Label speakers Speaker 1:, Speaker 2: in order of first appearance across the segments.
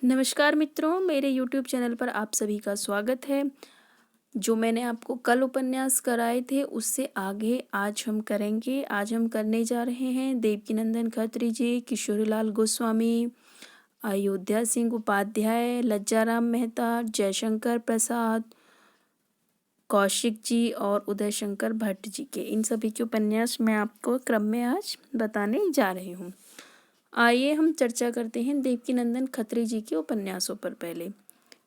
Speaker 1: नमस्कार मित्रों, मेरे YouTube चैनल पर आप सभी का स्वागत है। जो मैंने आपको कल उपन्यास कराए थे उससे आगे आज हम करेंगे। आज हम करने जा रहे हैं देवकीनंदन खत्री जी, किशोरीलाल गोस्वामी, अयोध्या सिंह उपाध्याय, लज्जाराम मेहता, जयशंकर प्रसाद, कौशिक जी और उदय शंकर भट्ट जी के। इन सभी के उपन्यास मैं आपको क्रम में आज बताने जा रही हूँ। आइए हम चर्चा करते हैं देवकीनंदन खत्री जी के उपन्यासों पर। पहले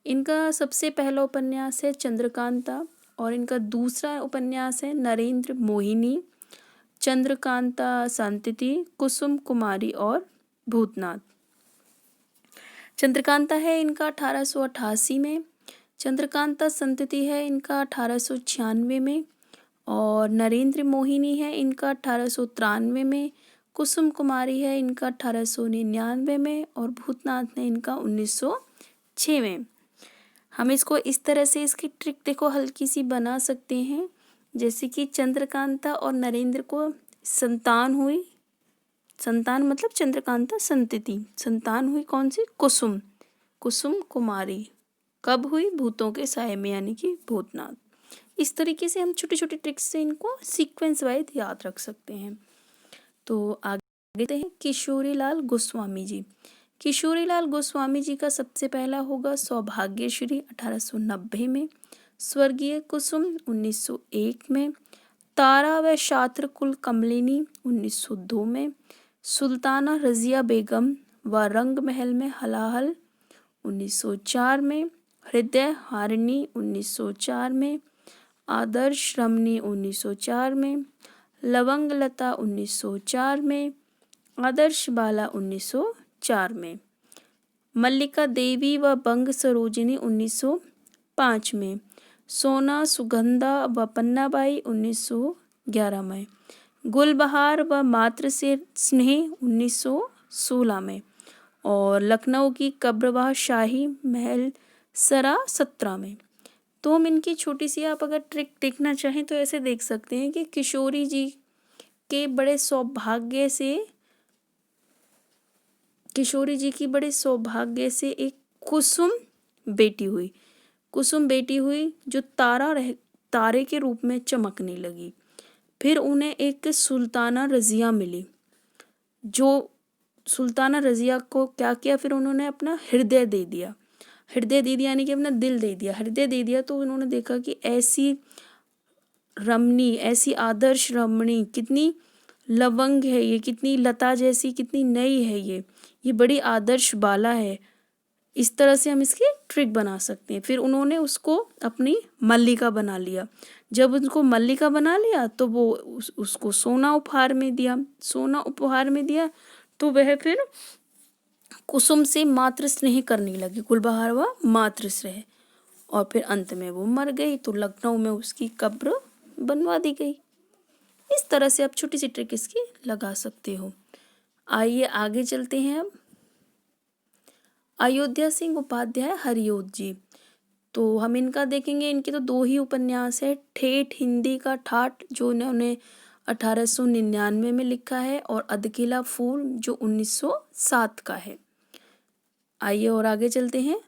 Speaker 1: इनका सबसे पहला उपन्यास है चंद्रकांता और इनका दूसरा उपन्यास है नरेंद्र मोहिनी, चंद्रकांता संतति, कुसुम कुमारी और भूतनाथ। चंद्रकांता है इनका 1888 में, चंद्रकांता संतति है इनका 1896 में और नरेंद्र मोहिनी है इनका 1893 में, कुसुम कुमारी है इनका 1899 में और भूतनाथ ने इनका 1906 में। हम इसको इस तरह से इसकी ट्रिक देखो हल्की सी बना सकते हैं, जैसे कि चंद्रकांता और नरेंद्र को संतान हुई, संतान मतलब चंद्रकांता संतति, संतान हुई कौन सी? कुसुम, कुसुम कुमारी कब हुई? भूतों के साये में, यानी कि भूतनाथ। इस तरीके से हम छोटी छोटी ट्रिक्स से इनको सीक्वेंस वाइज याद रख सकते हैं। तो आगे देखते हैं किशोरीलाल गोस्वामी जी। किशोरीलाल गोस्वामी जी का सबसे पहला होगा सौभाग्यश्री 1890 में, स्वर्गीय कुसुम 1901 में, तारा व छात्र कुल कमलिनी 1902 में, सुल्ताना रजिया बेगम व रंग महल में हलाहल 1904 में, हृदय हारिणी 1904 में, आदर्श रमणी 1904 में, लवंग लता 1904 में, आदर्श बाला 1904 में, मल्लिका देवी व बंग सरोजिनी 1905 में, सोना सुगंधा व पन्नाबाई 1911 में, गुलबहार व मातृ से स्नेह 1916 में और लखनऊ की कब्रवाह शाही महल सरा 17 में। तो हम इनकी छोटी सी आप अगर ट्रिक देखना चाहें तो ऐसे देख सकते हैं कि किशोरी जी के बड़े सौभाग्य से, किशोरी जी की बड़े सौभाग्य से एक कुसुम बेटी हुई, कुसुम बेटी हुई जो तारे के रूप में चमकने लगी। फिर उन्हें एक सुल्ताना रजिया मिली, जो सुल्ताना रजिया को क्या किया, फिर उन्होंने अपना हृदय दे दिया, हृदय दे दिया यानी कि अपना दिल दे दिया, हृदय दे दिया। तो उन्होंने देखा कि ऐसी रमणी, ऐसी आदर्श रमणी कितनी लवंग है ये, कितनी लता जैसी, कितनी नई है ये बड़ी आदर्श बाला है। इस तरह से हम इसकी ट्रिक बना सकते हैं। फिर उन्होंने उसको अपनी मल्लिका बना लिया। जब उनको मल्लिका बना लिया तो वो उसको सोना उपहार में दिया, सोना उपहार में दिया तो वह फिर कुसुम से मातृ स्नेह करने लगी, गुलबहार व मातृ स्नेह। और फिर अंत में वो मर गई तो लखनऊ में उसकी कब्र बनवा दी गई। इस तरह से आप छोटी सी ट्रिक इसकी लगा सकते हो। आइए आगे चलते हैं। अब अयोध्या सिंह उपाध्याय हरिओद जी, तो हम इनका देखेंगे। इनके तो दो ही उपन्यास है, ठेठ हिंदी का ठाठ जो इन्होंने 1899 में लिखा है और अधकिला फूल जो 1907 का है। आइए और आगे चलते हैं।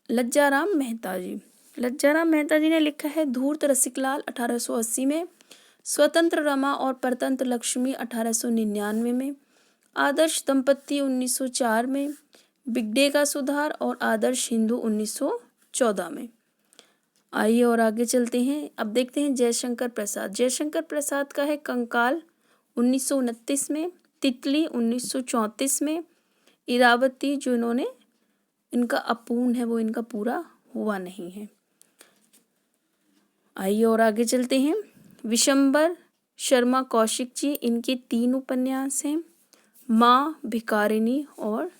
Speaker 1: लज्जाराम मेहता जी, लज्जाराम मेहता जी ने लिखा है धूर्त रसिकलाल 1880 में, स्वतंत्र रमा और परतंत्र लक्ष्मी 1899 में, आदर्श दंपत्ति 1904 में, बिगडे का सुधार और आदर्श हिंदू 1914 में। आइए और आगे चलते हैं। अब देखते हैं जयशंकर प्रसाद। जयशंकर प्रसाद का है कंकाल 1929 में, तितली 1934 में, इरावती जो इन्होंने, इनका अपूर्ण है, वो इनका पूरा हुआ नहीं है। आइए और आगे चलते हैं। विशंबर शर्मा कौशिक जी, इनके 3 उपन्यास हैं, माँ, भिकारिनी और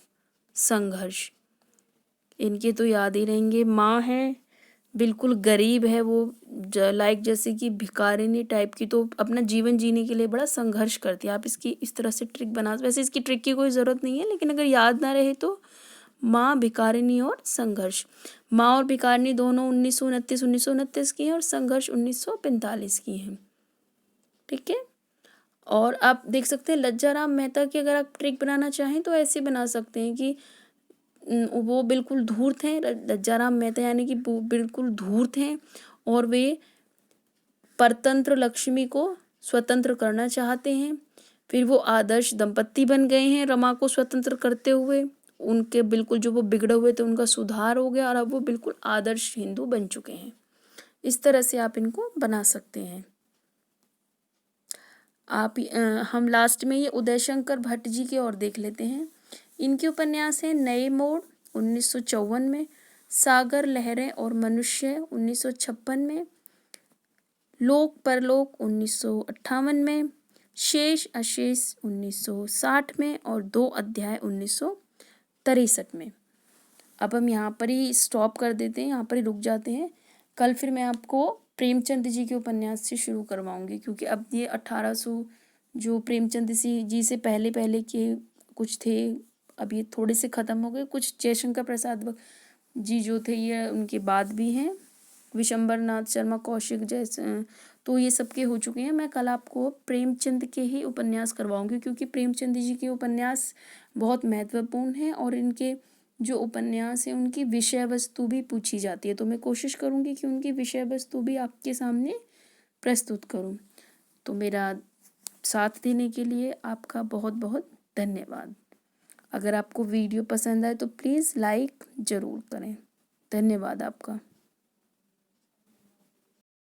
Speaker 1: संघर्ष। इनके तो याद ही रहेंगे। माँ है बिल्कुल गरीब है वो, लाइक जैसे कि भिकारिनी टाइप की, तो अपना जीवन जीने के लिए बड़ा संघर्ष करती है। आप इसकी इस तरह से ट्रिक बना, वैसे इसकी ट्रिक की कोई ज़रूरत नहीं है, लेकिन अगर याद ना रहे तो माँ, भिकारिनी और संघर्ष। माँ और भिकारिनी दोनों 1929 की हैं और संघर्ष 1945 की हैं। ठीक है। और आप देख सकते हैं लज्जाराम मेहता की अगर आप ट्रिक बनाना चाहें तो ऐसे बना सकते हैं कि वो बिल्कुल धूर्त हैं, लज्जाराम मेहता यानी कि वो बिल्कुल धूर्त हैं और वे परतंत्र लक्ष्मी को स्वतंत्र करना चाहते हैं। फिर वो आदर्श दंपत्ति बन गए हैं रमा को स्वतंत्र करते हुए। उनके बिल्कुल जो वो बिगड़े हुए थे उनका सुधार हो गया और अब वो बिल्कुल आदर्श हिंदू बन चुके हैं। इस तरह से आप इनको बना सकते हैं। हम लास्ट में ये उदय शंकर भट्ट जी की ओर देख लेते हैं। इनके उपन्यास हैं नए मोड़ 1954 में, सागर लहरें और मनुष्य 1956 में, लोक परलोक 1958 में, शेष अशेष 1960 में और 2 अध्याय 1963 में। अब हम यहाँ पर ही स्टॉप कर देते हैं, यहाँ पर ही रुक जाते हैं। कल फिर मैं आपको प्रेमचंद जी के उपन्यास से शुरू करवाऊंगी, क्योंकि अब ये 1800 जो प्रेमचंद जी से पहले पहले के कुछ थे, अब ये थोड़े से ख़त्म हो गए। कुछ जयशंकर प्रसाद जी जो थे ये उनके बाद भी हैं, विशंबर नाथ शर्मा, कौशिक जैसे, तो ये सबके हो चुके हैं। मैं कल आपको प्रेमचंद के ही उपन्यास करवाऊंगी, क्योंकि प्रेमचंद जी के उपन्यास बहुत महत्वपूर्ण हैं और इनके जो उपन्यास हैं उनकी विषय वस्तु भी पूछी जाती है, तो मैं कोशिश करूँगी कि उनकी विषय वस्तु भी आपके सामने प्रस्तुत करूँ। तो मेरा साथ देने के लिए आपका बहुत बहुत धन्यवाद। अगर आपको वीडियो पसंद आए तो प्लीज़ लाइक ज़रूर करें। धन्यवाद आपका।